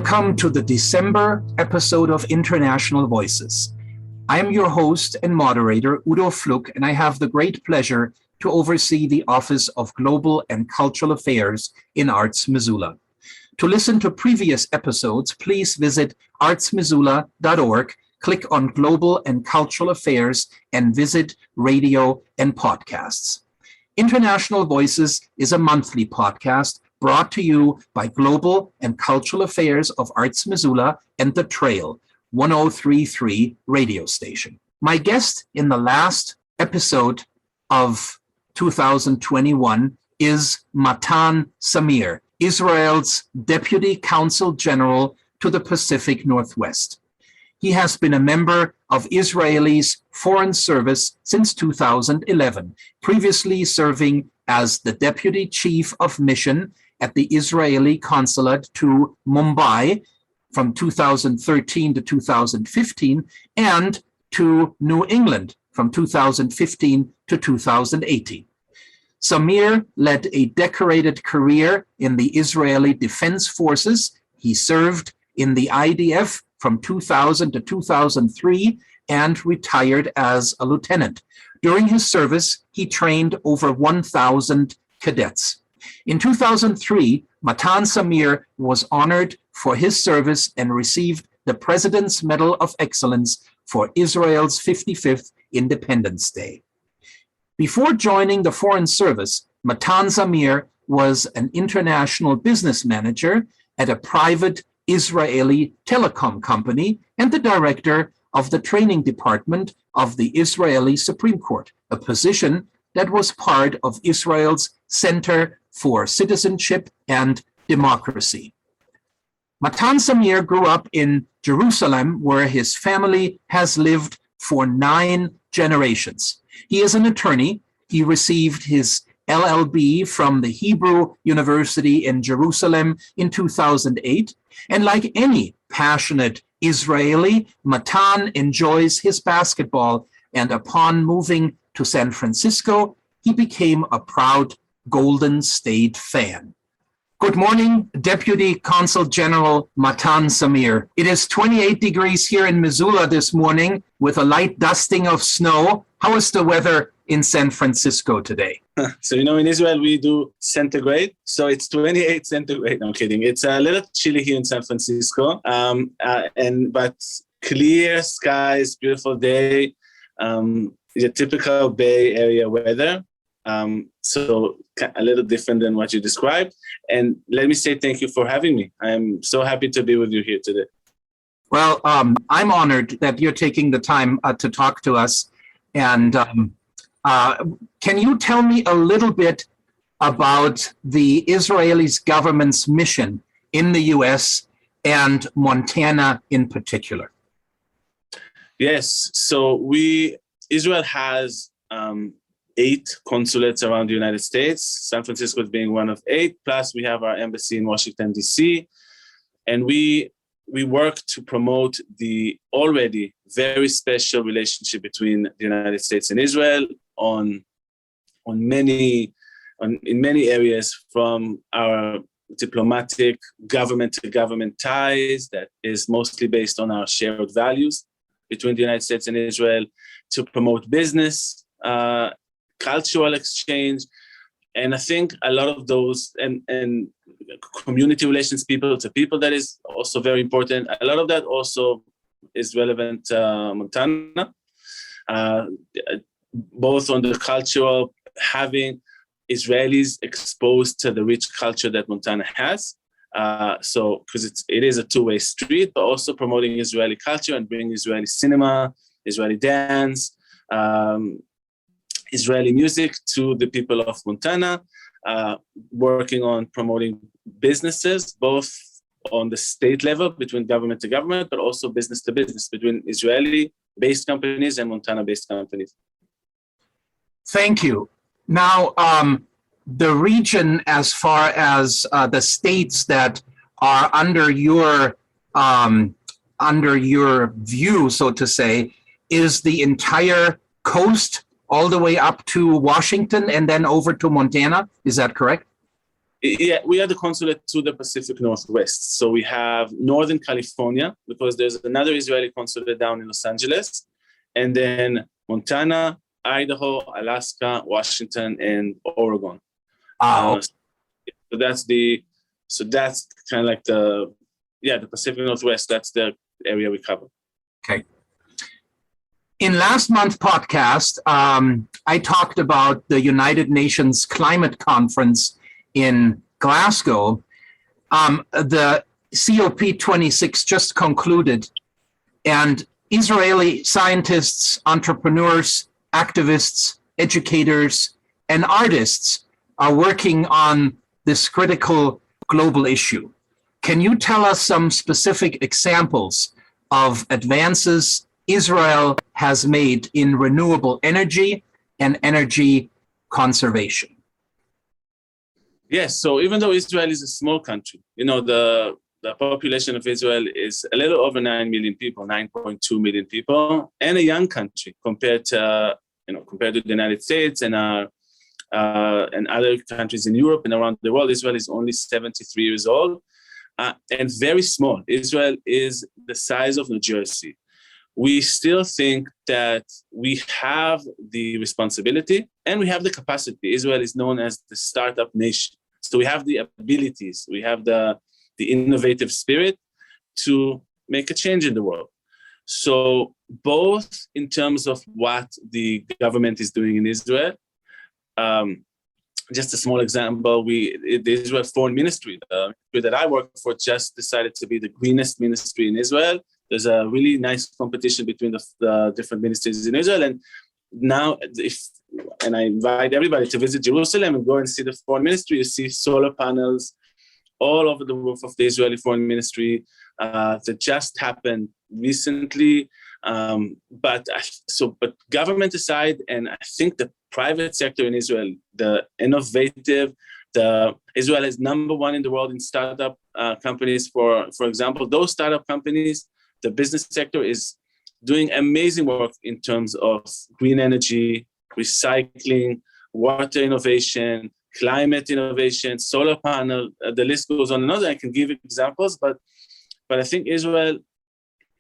Welcome to the December episode of International Voices. I am your host and moderator, Udo Fluck, and I have the great pleasure to oversee the Office of Global and Cultural Affairs in Arts Missoula. To listen to previous episodes, please visit artsmissoula.org, click on Global and Cultural Affairs, and visit Radio and Podcasts. International Voices is a monthly podcast brought to you by Global and Cultural Affairs of Arts Missoula and The Trail, 1033 radio station. My guest in the last episode of 2021 is Matan Zamir, Israel's Deputy Consul General to the Pacific Northwest. He has been a member of Israel's Foreign Service since 2011, previously serving as the Deputy Chief of Mission at the Israeli Consulate to Mumbai from 2013 to 2015 and to New England from 2015 to 2018. Zamir led a decorated career in the Israeli Defense Forces. He served in the IDF from 2000 to 2003 and retired as a lieutenant. During his service, he trained over 1,000 cadets. In 2003, Matan Zamir was honored for his service and received the President's Medal of Excellence for Israel's 55th Independence Day. Before joining the Foreign Service, Matan Zamir was an international business manager at a private Israeli telecom company and the director of the training department of the Israeli Supreme Court, a position that was part of Israel's Center for Citizenship and Democracy. Matan Zamir grew up in Jerusalem, where his family has lived for 9 generations. He is an attorney. He received his LLB from the Hebrew University in Jerusalem in 2008. And like any passionate Israeli, Matan enjoys his basketball, and upon moving to San Francisco, he became a proud Golden State fan. Good morning, Deputy Consul General Matan Zamir. It is 28 degrees here in Missoula this morning with a light dusting of snow. How is the weather in San Francisco today? So, in Israel, we do centigrade. So it's 28 centigrade. No, I'm kidding. It's a little chilly here in San Francisco. But clear skies, beautiful day. The typical Bay Area weather. So a little different than what you described. And let me say thank you for having me. I'm so happy to be with you here today. Well, I'm honored that you're taking the time to talk to us. And can you tell me a little bit about the Israeli government's mission in the U.S. and Montana in particular? Yes. So Israel has 8 consulates around the United States, San Francisco being one of 8, plus we have our embassy in Washington, D.C., and we work to promote the already very special relationship between the United States and Israel in many areas, from our diplomatic government-to-government ties that is mostly based on our shared values between the United States and Israel, to promote business, cultural exchange, and I think a lot of those and community relations, people to people, that is also very important. A lot of that also is relevant to Montana, both on the cultural, having Israelis exposed to the rich culture that Montana has. So because it is a two-way street, but also promoting Israeli culture and bringing Israeli cinema, Israeli dance, Israeli music to the people of Montana, working on promoting businesses, both on the state level between government to government, but also business to business between Israeli-based companies and Montana-based companies. Thank you. Now, the region, as far as the states that are under your view, so to say, is the entire coast all the way up to Washington and then over to Montana. Is that correct? Yeah, we are the consulate to the Pacific Northwest. So we have Northern California, because there's another Israeli consulate down in Los Angeles, and then Montana, Idaho, Alaska, Washington, and Oregon. Ah, So that's kind of like the Pacific Northwest. That's the area we cover. okay. In last month's podcast, I talked about the United Nations Climate Conference in Glasgow. The COP26 just concluded, and Israeli scientists, entrepreneurs, activists, educators, and artists are working on this critical global issue. Can you tell us some specific examples of advances Israel has made in renewable energy and energy conservation? Yes, so even though Israel is a small country, the population of Israel is a little over 9 million people, 9.2 million people, and a young country compared to the United States and other countries in Europe and around the world. Israel is only 73 years old and very small. Israel is the size of New Jersey. We still think that we have the responsibility and we have the capacity. Israel is known as the startup nation. So we have the abilities, we have the innovative spirit to make a change in the world. So both in terms of what the government is doing in Israel, just a small example, the Israel Foreign Ministry, the ministry that I work for, just decided to be the greenest ministry in Israel. There's a really nice competition between the different ministries in Israel. And now, I invite everybody to visit Jerusalem and go and see the foreign ministry. You see solar panels all over the roof of the Israeli foreign ministry that just happened recently. But government aside, and I think the private sector in Israel, the innovative, Israel is number one in the world in startup companies. For example, those startup companies, the business sector is doing amazing work in terms of green energy, recycling, water innovation, climate innovation, solar panel. The list goes on and on. I can give examples, but I think Israel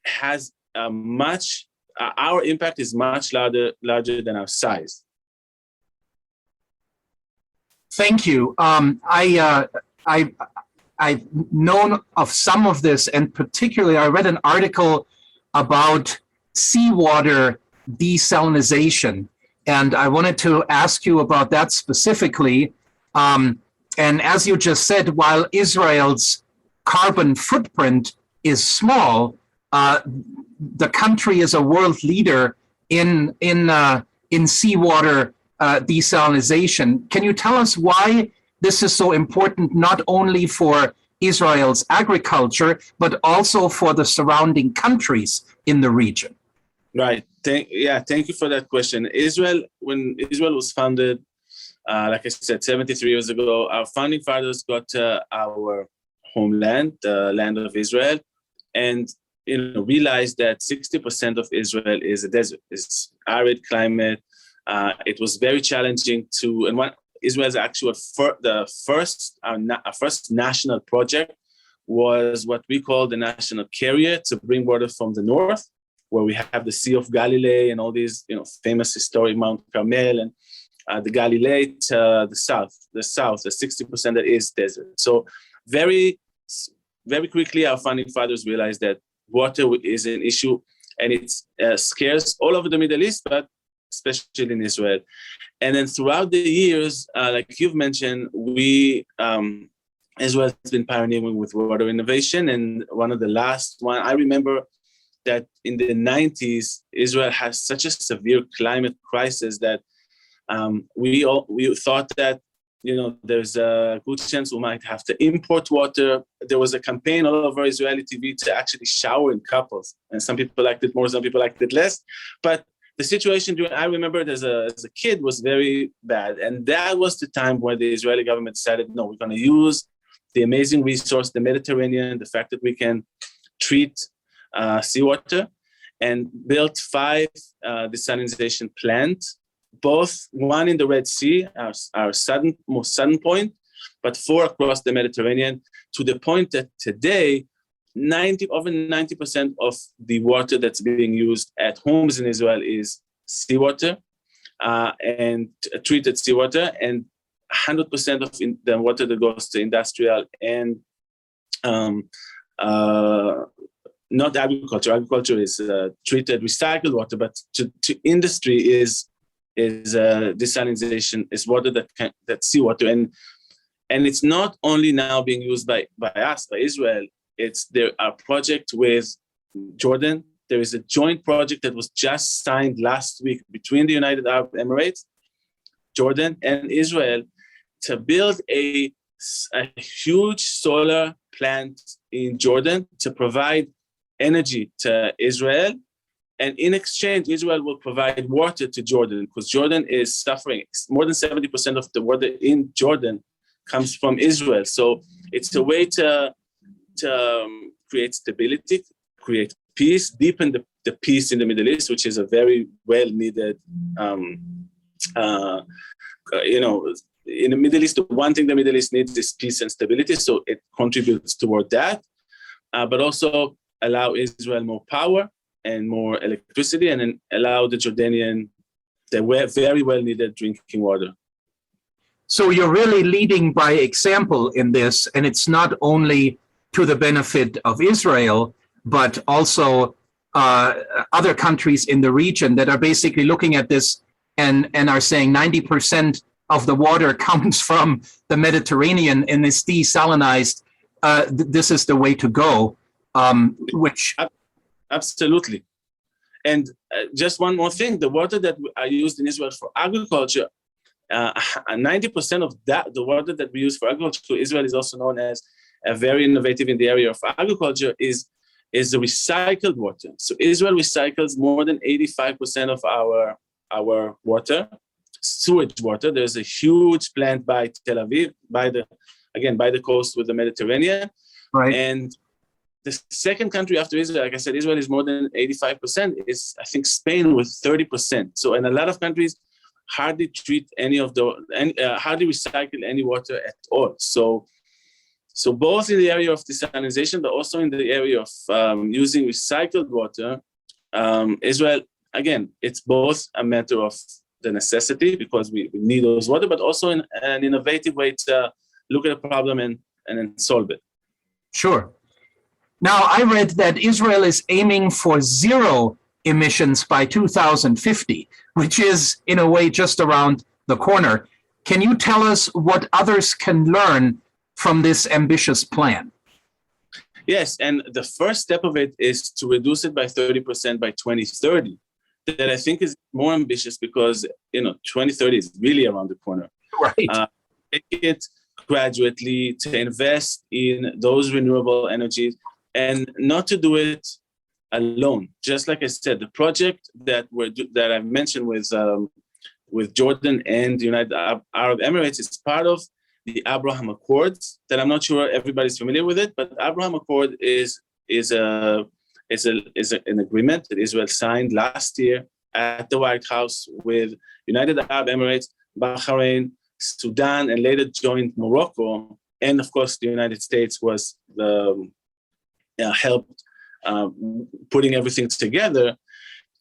has our impact is much larger than our size. Thank you. I've known of some of this, and particularly I read an article about seawater desalinization, and I wanted to ask you about that specifically. And as you just said, while Israel's carbon footprint is small, the country is a world leader in seawater desalinization. Can you tell us why this is so important, not only for Israel's agriculture, but also for the surrounding countries in the region? Right. Thank you for that question. When Israel was founded, like I said, 73 years ago, our founding fathers got to our homeland, the land of Israel, and realized that 60% of Israel is a desert. It's arid climate. It was very challenging Israel's actually our first national project was what we call the national carrier, to bring water from the north, where we have the Sea of Galilee and all these famous historic Mount Carmel, and the Galilee to the south, the 60% that is desert. So very, very quickly, our founding fathers realized that water is an issue, and it's scarce all over the Middle East, but especially in Israel. And then throughout the years, like you've mentioned, Israel has been pioneering with water innovation. And one of the last one, I remember that in the 90s, Israel has such a severe climate crisis that we thought that there's a good chance we might have to import water. There was a campaign all over Israeli TV to actually shower in couples, and some people liked it more, some people liked it less. But the situation I remember as a kid was very bad, and that was the time where the Israeli government decided, no, we're going to use the amazing resource, the Mediterranean, the fact that we can treat seawater, and built 5 desalinization plants, both one in the Red Sea, our most southern point, but 4 across the Mediterranean, to the point that today, over 90% of the water that's being used at homes in Israel is seawater and treated seawater, and 100% of the water that goes to industrial and not agriculture. Agriculture is treated recycled water, but to industry is desalinization, is water that's seawater, and it's not only now being used by Israel. There are projects with Jordan. There is a joint project that was just signed last week between the United Arab Emirates, Jordan, and Israel to build a huge solar plant in Jordan to provide energy to Israel. And in exchange, Israel will provide water to Jordan, because Jordan is suffering. More than 70% of the water in Jordan comes from Israel. So it's a way to create stability, create peace, deepen the peace in the Middle East, which is a very well-needed, in the Middle East, the one thing the Middle East needs is peace and stability. So it contributes toward that, but also allow Israel more power and more electricity, and then allow the Jordanian the very well-needed drinking water. So you're really leading by example in this, and it's not only to the benefit of Israel, but also other countries in the region that are basically looking at this and are saying 90% of the water comes from the Mediterranean and is desalinized. This is the way to go, which... Absolutely. And just one more thing, the water that are used in Israel for agriculture, 90% of the water that we use for agriculture, Israel is also known as very innovative in the area of agriculture, is the recycled water. So Israel recycles more than 85% of our water, sewage water. There's a huge plant by Tel Aviv, by the coast with the Mediterranean. Right. And the second country after Israel, like I said, Israel is more than 85%, is I think Spain with 30%. So in a lot of countries, hardly treat hardly recycle any water at all. So both in the area of desalinization, but also in the area of using recycled water, Israel, again, it's both a matter of the necessity because we need those water, but also an innovative way to look at a problem and then solve it. Sure. Now, I read that Israel is aiming for zero emissions by 2050, which is, in a way, just around the corner. Can you tell us what others can learn from this ambitious plan? Yes, and the first step of it is to reduce it by 30% by 2030. That I think is more ambitious because 2030 is really around the corner. Right. Take it gradually, to invest in those renewable energies, and not to do it alone. Just like I said, the project that I've mentioned with Jordan and the United Arab Emirates is part of the Abraham Accords. That I'm not sure everybody's familiar with it, but Abraham Accord is an agreement that Israel signed last year at the White House with United Arab Emirates, Bahrain, Sudan, and later joined Morocco. And of course, the United States was helped putting everything together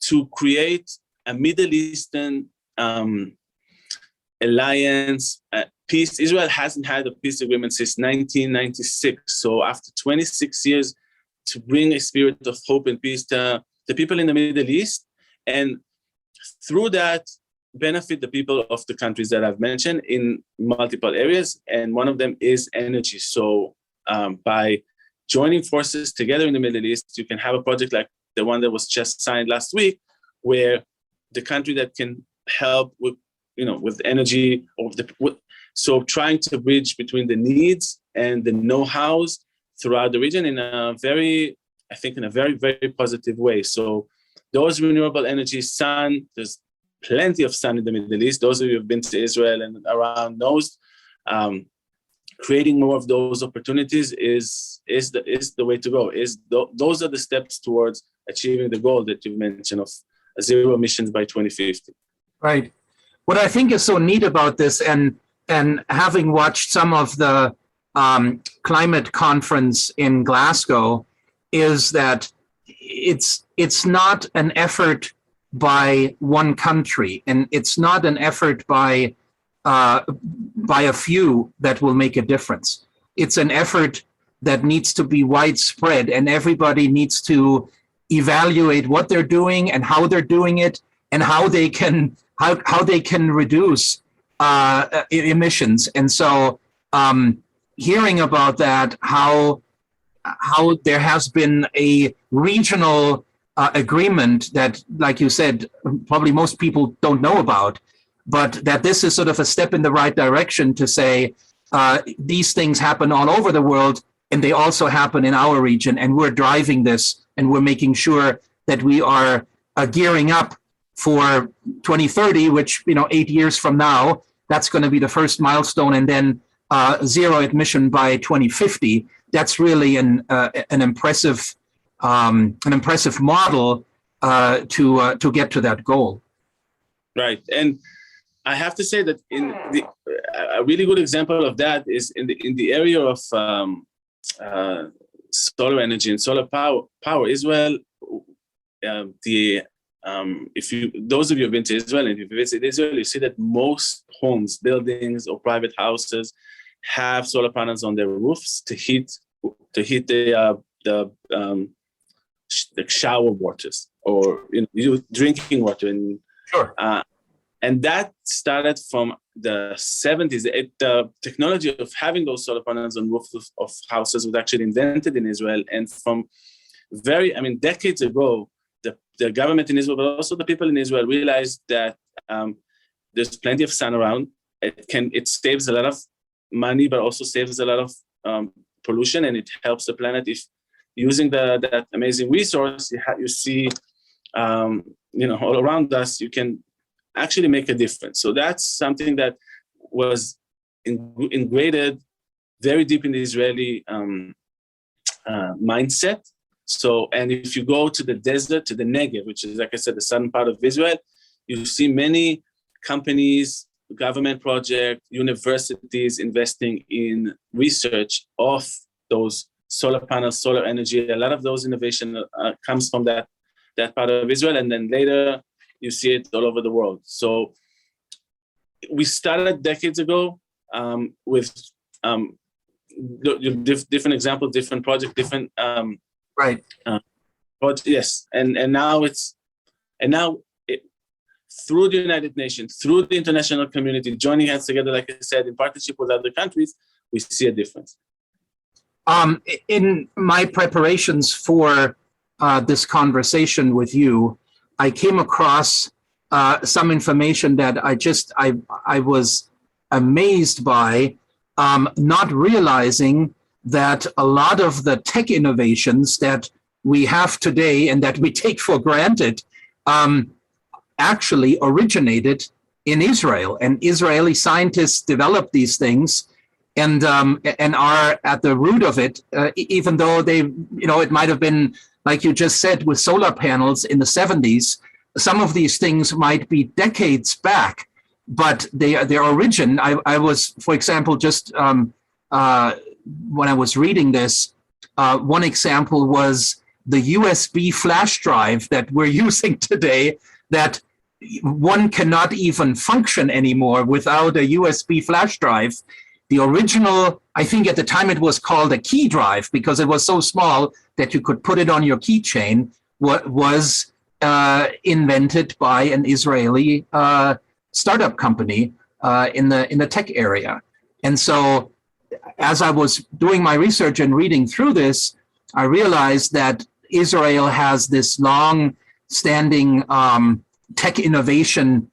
to create a Middle Eastern alliance, peace. Israel hasn't had a peace agreement since 1996. So after 26 years, to bring a spirit of hope and peace to the people in the Middle East, and through that, benefit the people of the countries that I've mentioned in multiple areas, and one of them is energy. So by joining forces together in the Middle East, you can have a project like the one that was just signed last week, where the country that can help with energy, so trying to bridge between the needs and the know-hows throughout the region in a very, very positive way. So those renewable energy, sun, there's plenty of sun in the Middle East. Those of you who have been to Israel and around knows, creating more of those opportunities is the way to go. Those are the steps towards achieving the goal that you've mentioned of zero emissions by 2050. Right. What I think is so neat about this, and and having watched some of the climate conference in Glasgow, is that it's not an effort by one country, and it's not an effort by a few that will make a difference. It's an effort that needs to be widespread, and everybody needs to evaluate what they're doing and how they're doing it, and how they can reduce emissions. And so, hearing about that, how there has been a regional agreement that, like you said, probably most people don't know about, but that this is sort of a step in the right direction to say these things happen all over the world, and they also happen in our region, and we're driving this, and we're making sure that we are gearing up for 2030, which, 8 years from now, that's going to be the first milestone, and then zero emission by 2050. That's really an impressive model to get to that goal. Right, and I have to say that a really good example of that is in the area of solar energy and solar power. Israel, those of you who've been to Israel, and if you visit Israel, you see that most homes, buildings, or private houses have solar panels on their roofs to heat the shower waters, or drinking water. And sure. And that started from the 70s. The technology of having those solar panels on roofs of houses was actually invented in Israel. And from decades ago, the government in Israel, but also the people in Israel, realized that there's plenty of sun around. It saves a lot of money, but also saves a lot of pollution, and it helps the planet. If using that amazing resource, you see, all around us, you can actually make a difference. So that's something that was ingrained very deep in the Israeli mindset. So, and if you go to the desert, to the Negev, which is, like I said, the southern part of Israel, you see many companies, government projects, universities investing in research of those solar panels, solar energy. A lot of those innovation comes from that part of Israel, and then later you see it all over the world. So we started decades ago with different examples, different projects, different right. Yes, and now through the United Nations, through the international community, joining hands together, like I said, in partnership with other countries, we see a difference. In my preparations for this conversation with you, I came across some information that I was amazed by, not realizing that a lot of the tech innovations that we have today and that we take for granted actually originated in Israel, and Israeli scientists developed these things and are at the root of it, even though it might have been, like you just said, with solar panels in the 70s. Some of these things might be decades back, but their origin, I was, for example, just when I was reading this, one example was the USB flash drive that we're using today, that one cannot even function anymore without a USB flash drive. The original, I think at the time it was called a key drive because it was so small that you could put it on your keychain, was invented by an Israeli startup company in the tech area. And so as I was doing my research and reading through this, I realized that Israel has this long-standing tech innovation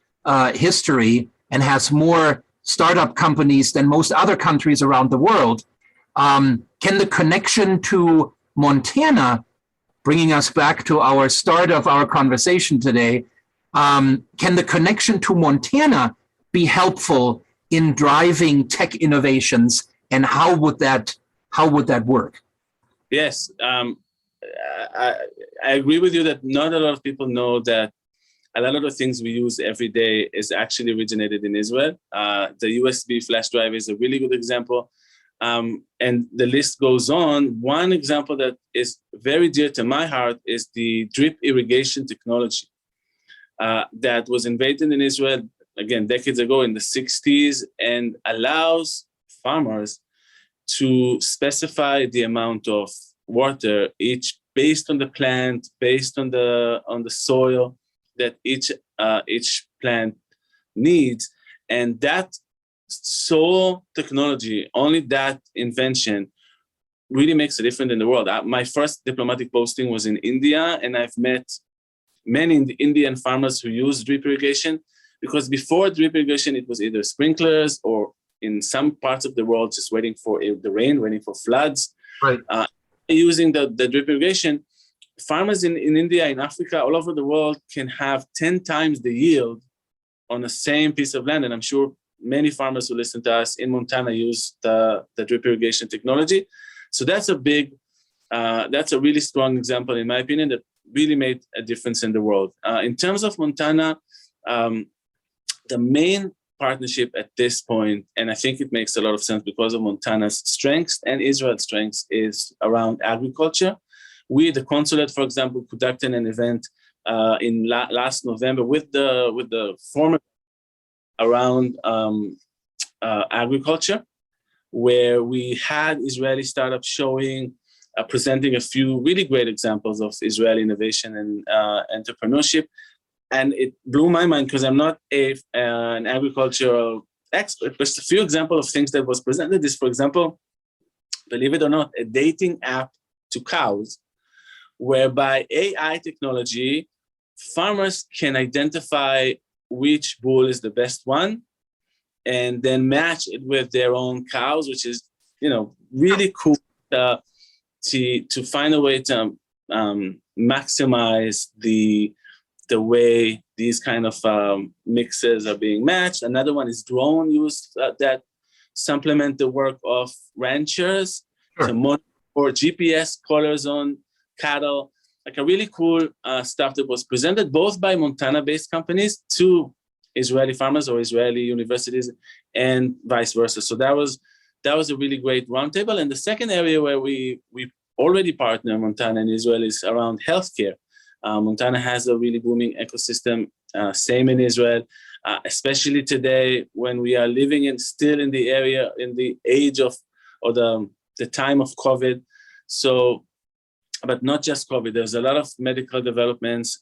history and has more startup companies than most other countries around the world. Can the connection to Montana, bringing us back to our start of our conversation today, can the connection to Montana be helpful in driving tech innovations, and how would that work? Yes, I agree with you that not a lot of people know that a lot of the things we use every day is actually originated in Israel. The USB flash drive is a really good example. And the list goes on. One example that is very dear to my heart is the drip irrigation technology that was invented in Israel, again, decades ago in the 60s, and allows farmers to specify the amount of water each based on the plant, based on the soil that each plant needs. And that sole technology, only that invention, really makes a difference in the world. My first diplomatic posting was in India, and I've met many Indian farmers who use drip irrigation, because before drip irrigation, it was either sprinklers or in some parts of the world, just waiting for the rain, waiting for floods. Right. Using the drip irrigation, farmers in India, in Africa, all over the world can have 10 times the yield on the same piece of land. And I'm sure many farmers who listen to us in Montana use the drip irrigation technology. So that's a really strong example, in my opinion, that really made a difference in the world. In terms of Montana, the main partnership at this point, and I think it makes a lot of sense because of Montana's strengths and Israel's strengths, is around agriculture. We, the Consulate, for example, conducted an event in last November with the former around agriculture, where we had Israeli startups showing, presenting a few really great examples of Israeli innovation and entrepreneurship. And it blew my mind because I'm not an agricultural expert, but a few examples of things that was presented is, for example, believe it or not, a dating app to cows, whereby AI technology, farmers can identify which bull is the best one and then match it with their own cows, which is, really cool to find a way to maximize the way these kind of mixes are being matched. Another one is drone use that supplement the work of ranchers to monitor GPS collars on cattle, like a really cool stuff that was presented both by Montana-based companies to Israeli farmers or Israeli universities and vice versa. So that was a really great roundtable. And the second area where we already partner Montana and Israel is around healthcare. Montana has a really booming ecosystem, same in Israel, especially today when we are living still in the area, in the age of, or the time of COVID. So, but not just COVID, there's a lot of medical developments,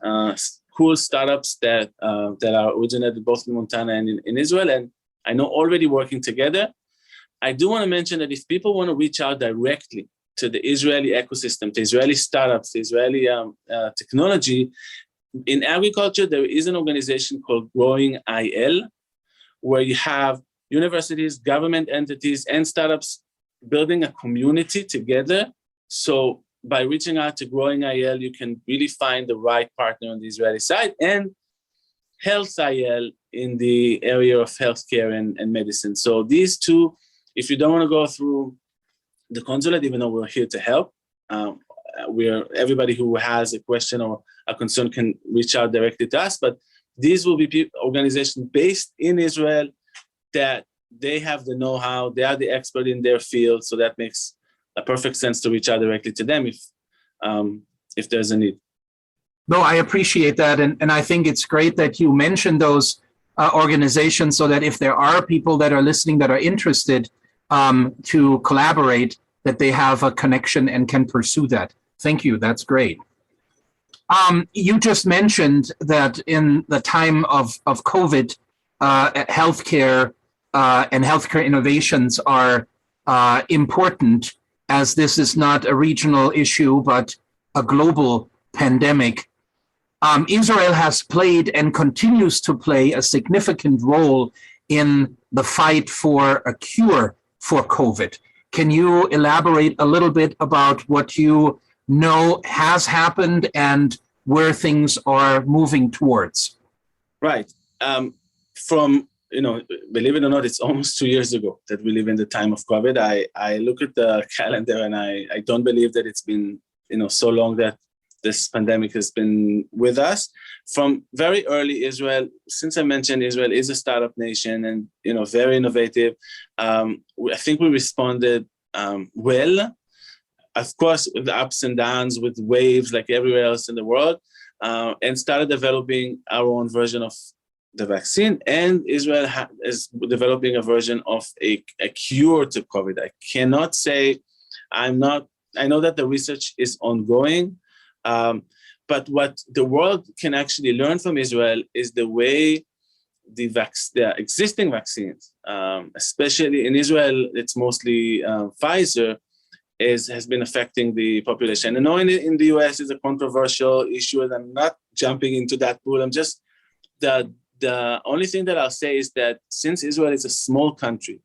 cool startups that are originated both in Montana and in Israel, and I know already working together. I do want to mention that if people want to reach out directly to the Israeli ecosystem, to Israeli startups, to Israeli technology. In agriculture, there is an organization called Growing IL, where you have universities, government entities, and startups building a community together. So by reaching out to Growing IL, you can really find the right partner on the Israeli side, and Health IL in the area of healthcare and medicine. So these two, if you don't want to go through the Consulate, even though we're here to help, everybody who has a question or a concern can reach out directly to us. But these will be organizations based in Israel that they have the know-how, they are the expert in their field, so that makes a perfect sense to reach out directly to them if there's a need. No, I appreciate that, and I think it's great that you mentioned those organizations, so that if there are people that are listening that are interested to collaborate, that they have a connection and can pursue that. Thank you. That's great. You just mentioned that in the time of COVID, healthcare and healthcare innovations are important, as this is not a regional issue, but a global pandemic. Israel has played and continues to play a significant role in the fight for a cure for COVID. Can you elaborate a little bit about what you know has happened and where things are moving towards? Right. Believe it or not, it's almost 2 years ago that we live in the time of COVID. I look at the calendar and I don't believe that it's been, so long that this pandemic has been with us. From very early, Israel, since I mentioned Israel is a startup nation and very innovative, I think we responded well. Of course, with the ups and downs, with waves like everywhere else in the world, and started developing our own version of the vaccine. And Israel is developing a version of a cure to COVID. I cannot say I know that the research is ongoing, but what the world can actually learn from Israel is the way the existing vaccines, especially in Israel, it's mostly Pfizer, has been affecting the population. I know in the US it's a controversial issue, and I'm not jumping into that pool. I'm just, the only thing that I'll say is that since Israel is a small country,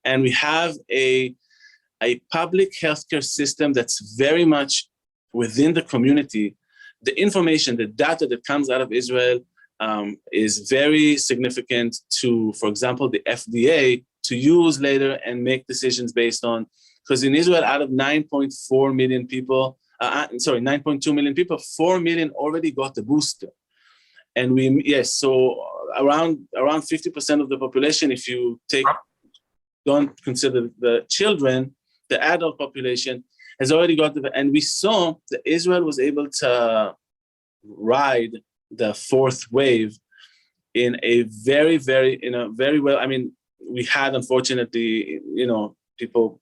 and we have a public healthcare system that's very much within the community, the information, the data that comes out of Israel is very significant to, for example, the FDA to use later and make decisions based on. Because in Israel, out of 9.4 million people, 9.2 million people, 4 million already got the booster. And so around 50% of the population, if you don't consider the children, the adult population has already got and we saw that Israel was able to ride the fourth wave in a very well. I mean, we had, unfortunately, people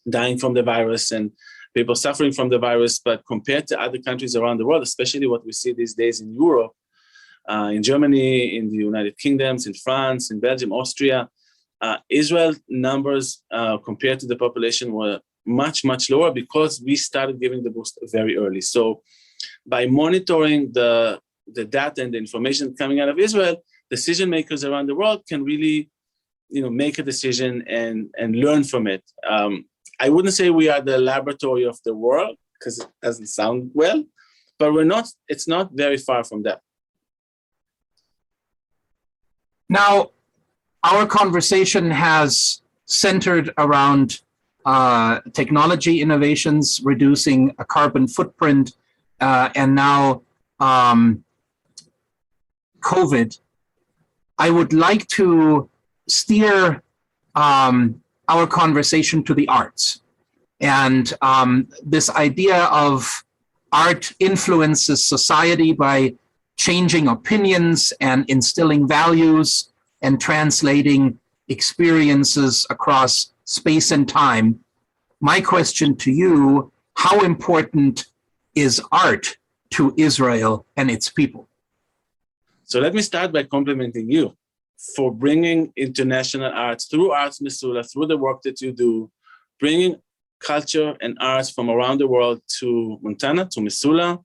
dying from the virus and people suffering from the virus, but compared to other countries around the world, especially what we see these days in Europe, in Germany, in the United Kingdom, in France, in Belgium, Austria, Israel numbers compared to the population were much, much lower because we started giving the boost very early. So by monitoring the data and the information coming out of Israel, decision makers around the world can really, make a decision and learn from it. I wouldn't say we are the laboratory of the world because it doesn't sound well, but it's not very far from that. Now, our conversation has centered around technology innovations, reducing a carbon footprint, and now COVID. I would like to steer our conversation to the arts. And this idea of art influences society by changing opinions and instilling values and translating experiences across space and time. My question to you, how important is art to Israel and its people? So let me start by complimenting you for bringing international arts through Arts Missoula, through the work that you do, bringing culture and arts from around the world to Montana, to Missoula.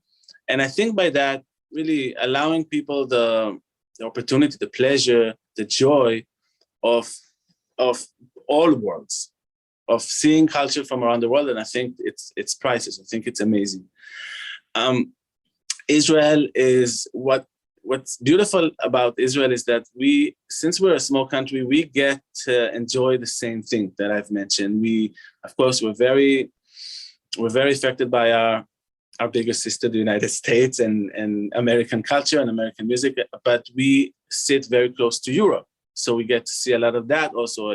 And I think by that, really allowing people the opportunity, the pleasure, the joy of all worlds, of seeing culture from around the world. And I think it's priceless. I think it's amazing. Israel is what's beautiful about Israel is that since we're a small country, we get to enjoy the same thing that I've mentioned. We're very affected by our bigger sister, the United States, and American culture and American music, but we sit very close to Europe. So we get to see a lot of that also.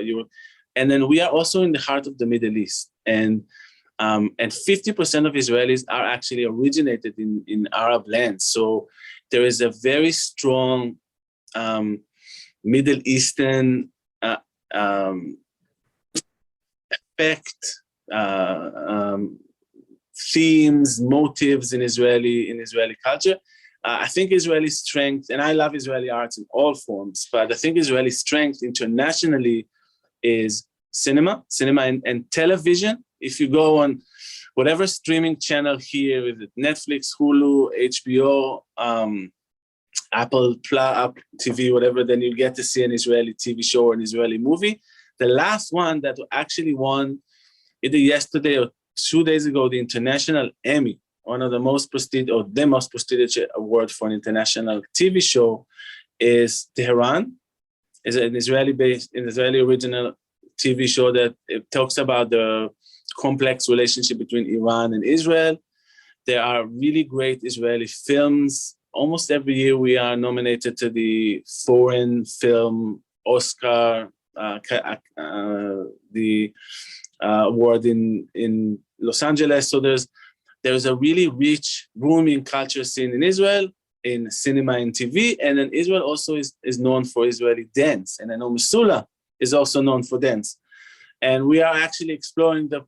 And then we are also in the heart of the Middle East. And 50% of Israelis are actually originated in Arab lands. So there is a very strong Middle Eastern effect, themes, motives in Israeli culture. I think Israeli strength, and I love Israeli arts in all forms, but I think Israeli strength internationally is cinema and television. If you go on whatever streaming channel here, with Netflix, Hulu, HBO, Apple TV, whatever, then you get to see an Israeli TV show or an Israeli movie. The last one that actually won either yesterday or 2 days ago, the International Emmy, one of the most prestigious, or the most prestigious award for an international TV show, is Tehran. It's an Israeli original TV show that it talks about the complex relationship between Iran and Israel. There are really great Israeli films. Almost every year we are nominated to the Foreign Film Oscar, the award in Los Angeles. So there's a really rich, booming culture scene in Israel, in cinema and TV. And then Israel also is known for Israeli dance. And I know Missoula is also known for dance. And we are actually exploring the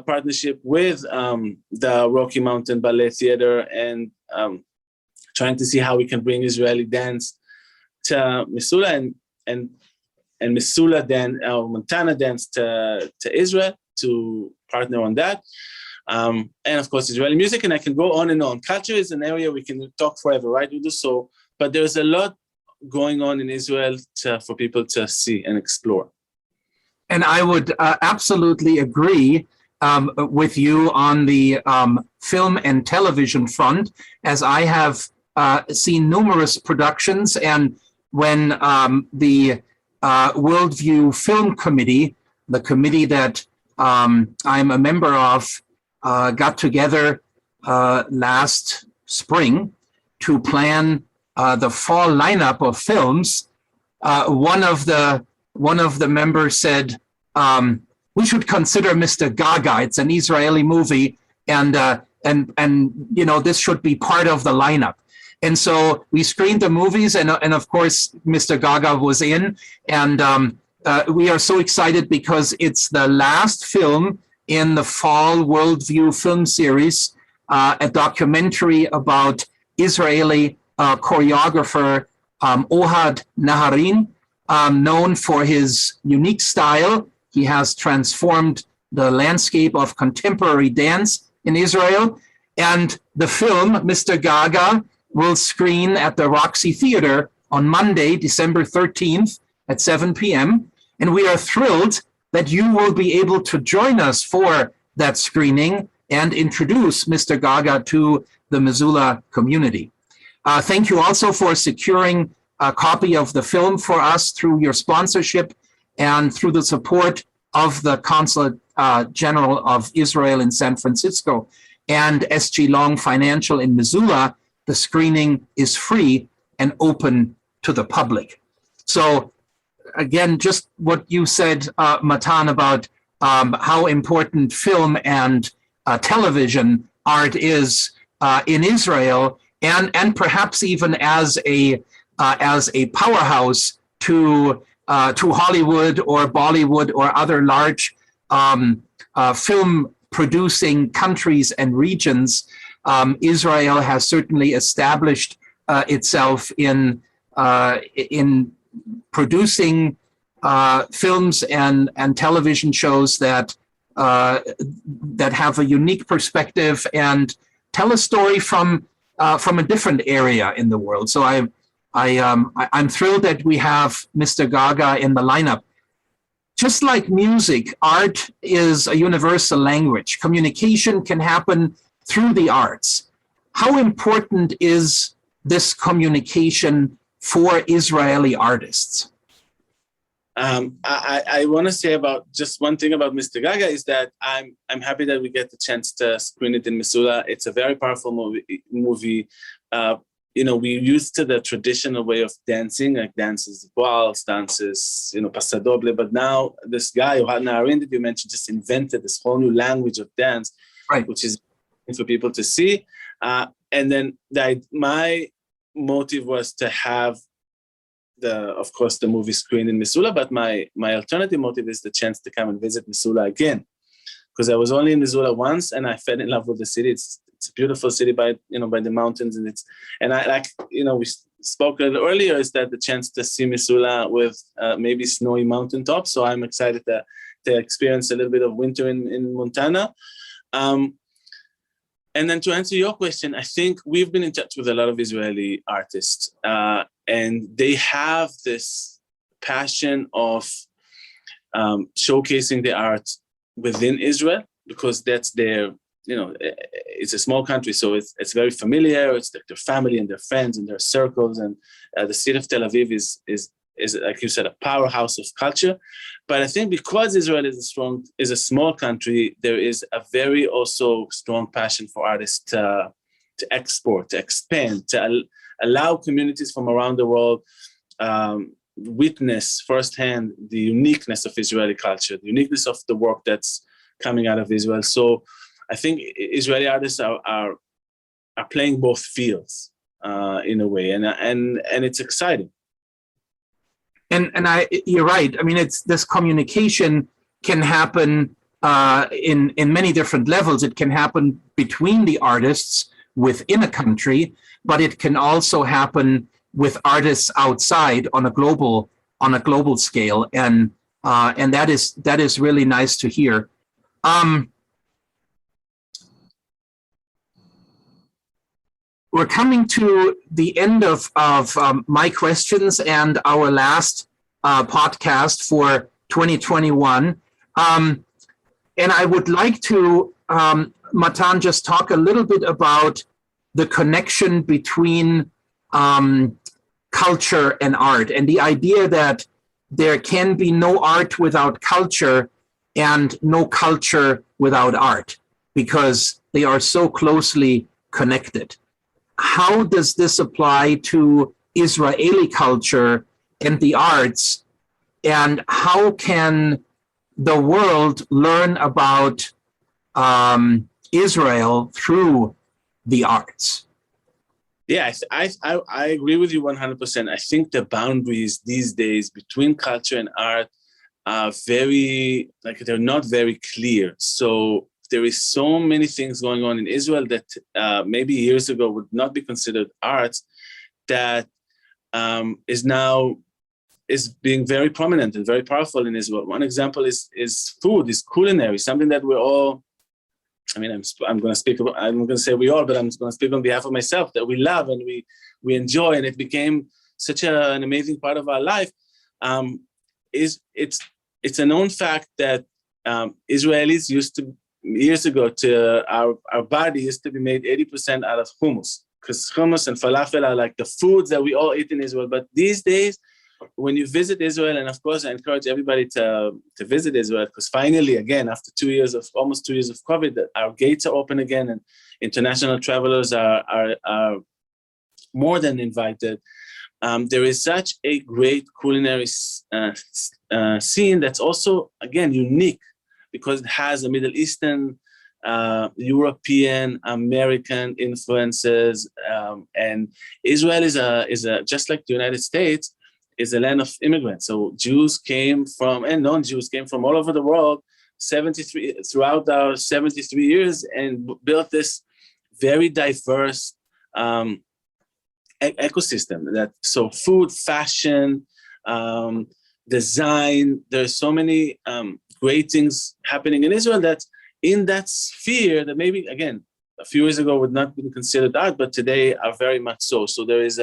partnership with the Rocky Mountain Ballet Theater and trying to see how we can bring Israeli dance to Missoula and Missoula dance, Montana dance to Israel, to partner on that. And of course, Israeli music, and I can go on and on. Culture is an area we can talk forever, right? We do so, but there's a lot going on in Israel for people to see and explore. And I would absolutely agree with you on the film and television front, as I have seen numerous productions. And when the Worldview Film Committee, the committee that I'm a member of, got together last spring to plan the fall lineup of films, one of the members said, we should consider Mr. Gaga. It's an Israeli movie, and you know, this should be part of the lineup. And so we screened the movies, and of course, Mr. Gaga was in, and we are so excited because it's the last film in the fall Worldview film series, a documentary about Israeli choreographer Ohad Naharin, known for his unique style. He has transformed the landscape of contemporary dance in Israel. And the film, Mr. Gaga, will screen at the Roxy Theater on Monday, December 13th at 7 p.m. And we are thrilled that you will be able to join us for that screening and introduce Mr. Gaga to the Missoula community. Thank you also for securing a copy of the film for us through your sponsorship and through the support of the Consulate General of Israel in San Francisco and SG Long Financial in Missoula. The screening is free and open to the public. So again, just what you said, Matan, about how important film and television art is in Israel, and perhaps even as a powerhouse to Hollywood or Bollywood or other large film producing countries and regions. Israel has certainly established itself in producing films and television shows that have a unique perspective and tell a story from a different area in the world. So I'm thrilled that we have Mr. Gaga in the lineup. Just like music, art is a universal language. Communication can happen through the arts. How important is this communication for Israeli artists? I want to say about just one thing about Mr. Gaga is that I'm happy that we get the chance to screen it in Missoula. It's a very powerful movie. We're used to the traditional way of dancing, like dances, waltz, dances, pasadoble. But now this guy, Ohad Naharin, that you mentioned, just invented this whole new language of dance, right, which is for people to see. And then my motive was to have of course, the movie screened in Missoula, but my alternative motive is the chance to come and visit Missoula again, because I was only in Missoula once and I fell in love with the city. It's a beautiful city by the mountains, and we spoke a little earlier, is that the chance to see Missoula with maybe snowy mountaintops. So I'm excited to experience a little bit of winter in Montana. And then to answer your question, I think we've been in touch with a lot of Israeli artists, and they have this passion of showcasing the art within Israel, because that's their, it's a small country, so it's very familiar. It's their family and their friends and their circles, and the city of Tel Aviv is like you said, a powerhouse of culture. But I think because Israel is a small country, there is a very also strong passion for artists to export, to expand, to allow communities from around the world witness firsthand the uniqueness of Israeli culture, the uniqueness of the work that's coming out of Israel. So I think Israeli artists are playing both fields in a way, and it's exciting. And you're right. I mean, it's this communication can happen in many different levels. It can happen between the artists within a country, but it can also happen with artists outside on a global scale, and that is really nice to hear. We're coming to the end of my questions and our last podcast for 2021. And I would like to, Matan, just talk a little bit about the connection between culture and art, and the idea that there can be no art without culture and no culture without art, because they are so closely connected. How does this apply to Israeli culture and the arts, and how can the world learn about Israel through the arts? Yeah, I agree with you 100%. I think the boundaries these days between culture and art are they're not very clear. So there is so many things going on in Israel that maybe years ago would not be considered art, that is being very prominent and very powerful in Israel. One example is food, is culinary, something that we're all, I mean, I'm going to say we all, but I'm going to speak on behalf of myself, that we love and we enjoy, and it became such an amazing part of our life. It's a known fact that Israelis years ago, our body used to be made 80% out of hummus, because hummus and falafel are like the foods that we all eat in Israel. But these days, when you visit Israel, and of course I encourage everybody to visit Israel, because finally, again, after almost 2 years of COVID, our gates are open again, and international travelers are more than invited. There is such a great culinary scene that's also, again, unique, because it has a Middle Eastern, European, American influences, and Israel is a just like the United States, is a land of immigrants. So Jews came from, and non-Jews came from all over the world, throughout our 73 years, and built this very diverse ecosystem. So food, fashion, design, there's so many great things happening in Israel that in that sphere that maybe, again, a few years ago would not be considered art, but today are very much so. So there is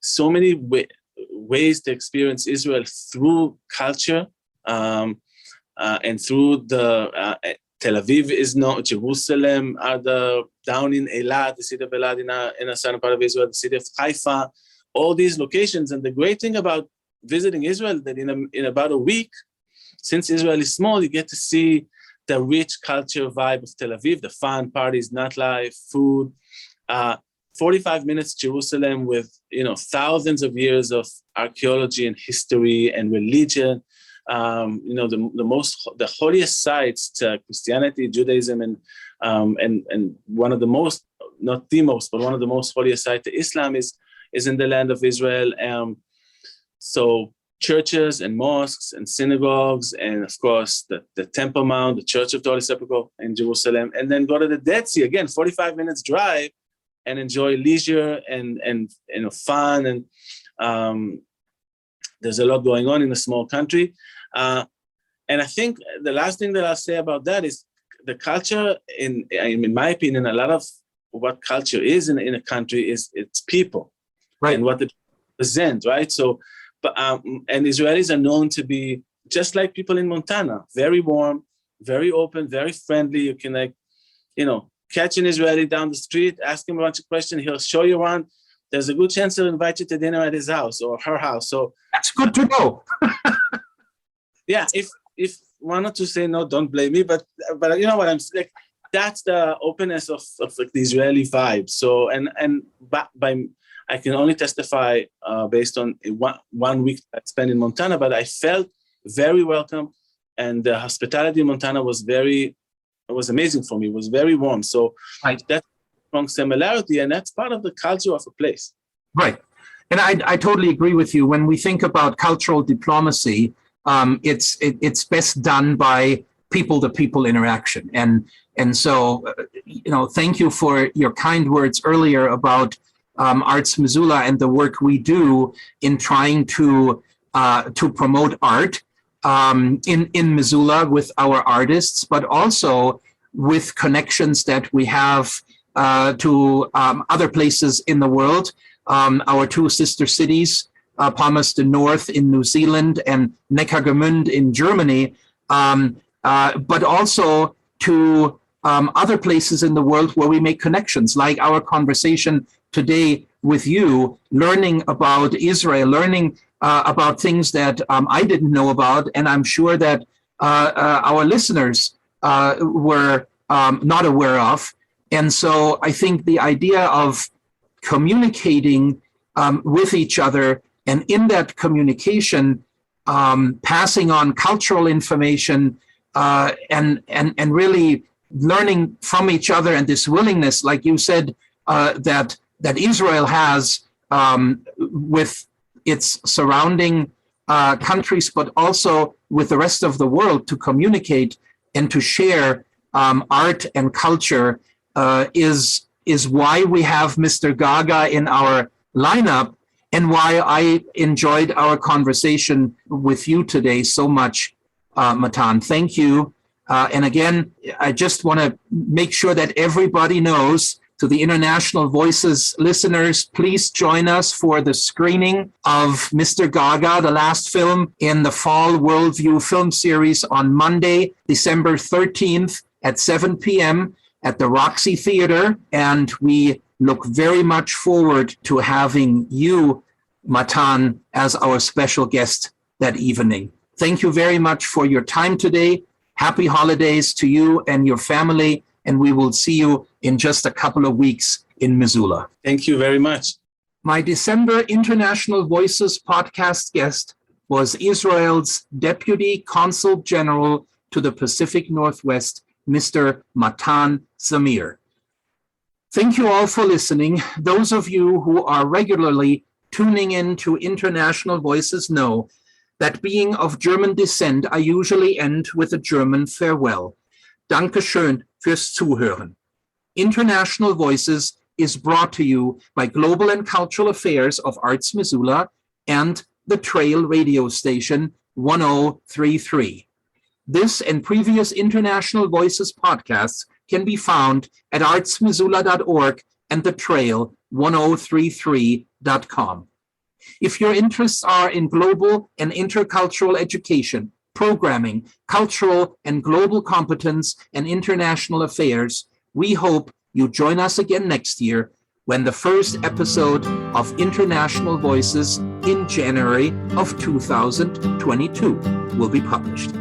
so many ways to experience Israel through culture, and through the Tel Aviv is known, Jerusalem down in Eilat, the city of Eilat in a southern part of Israel, the city of Haifa, all these locations. And the great thing about visiting Israel, that in about a week, since Israel is small, you get to see the rich culture vibe of Tel Aviv, the fun, parties, nightlife, food. 45 minutes Jerusalem with, thousands of years of archaeology and history and religion. The holiest sites to Christianity, Judaism, and one of the most, not the most, but one of the most holiest sites to Islam is in the land of Israel. So churches and mosques and synagogues, and of course the Temple Mount, the Church of the Holy Sepulchre in Jerusalem, and then go to the Dead Sea, again, 45 minutes drive, and enjoy leisure and fun. And there's a lot going on in a small country. And I think the last thing that I'll say about that is the culture, in my opinion, a lot of what culture is in a country is its people, right, and what they present, right? So, and Israelis are known to be just like people in Montana, very warm, very open, very friendly. You can catch an Israeli down the street, ask him a bunch of questions, he'll show you around. there's a good chance he'll invite you to dinner at his house or her house. So That's good to know. yeah, if one or two say no, don't blame me. But you know what I'm like. That's the openness of like the Israeli vibe. So by I can only testify based on one week I spent in Montana, but I felt very welcome, and the hospitality in Montana was amazing for me. It was very warm. So right. That's a strong similarity, and that's part of the culture of a place. Right. And I totally agree with you. When we think about cultural diplomacy, it's best done by people-to-people interaction. And so, thank you for your kind words earlier about Arts Missoula and the work we do in trying to promote art in Missoula with our artists, but also with connections that we have to other places in the world. Our two sister cities, Palmerston North in New Zealand and Neckargemünd in Germany, but also to other places in the world where we make connections, like our conversation today with you, learning about Israel, learning about things that I didn't know about, and I'm sure that our listeners were not aware of. And so I think the idea of communicating with each other, and in that communication, passing on cultural information and really learning from each other, and this willingness, like you said, that Israel has with its surrounding countries, but also with the rest of the world, to communicate and to share art and culture is why we have Mr. Gaga in our lineup, and why I enjoyed our conversation with you today so much, Matan. Thank you. And again, I just want to make sure that everybody knows, to the International Voices listeners, please join us for the screening of Mr. Gaga, the last film in the Fall Worldview film series, on Monday, December 13th at 7 p.m. at the Roxy Theater. And we look very much forward to having you, Matan, as our special guest that evening. Thank you very much for your time today. Happy holidays to you and your family, and we will see you in just a couple of weeks in Missoula. Thank you very much. My December International Voices podcast guest was Israel's Deputy Consul General to the Pacific Northwest, Mr. Matan Zamir. Thank you all for listening. Those of you who are regularly tuning in to International Voices know that being of German descent, I usually end with a German farewell. Danke schön fürs Zuhören. International Voices is brought to you by Global and Cultural Affairs of Arts Missoula and the Trail radio station 1033. This and previous International Voices podcasts can be found at artsmissoula.org and the Trail 1033.com. If your interests are in global and intercultural education, programming, cultural and global competence, and international affairs, we hope you join us again next year when the first episode of International Voices in January of 2022 will be published.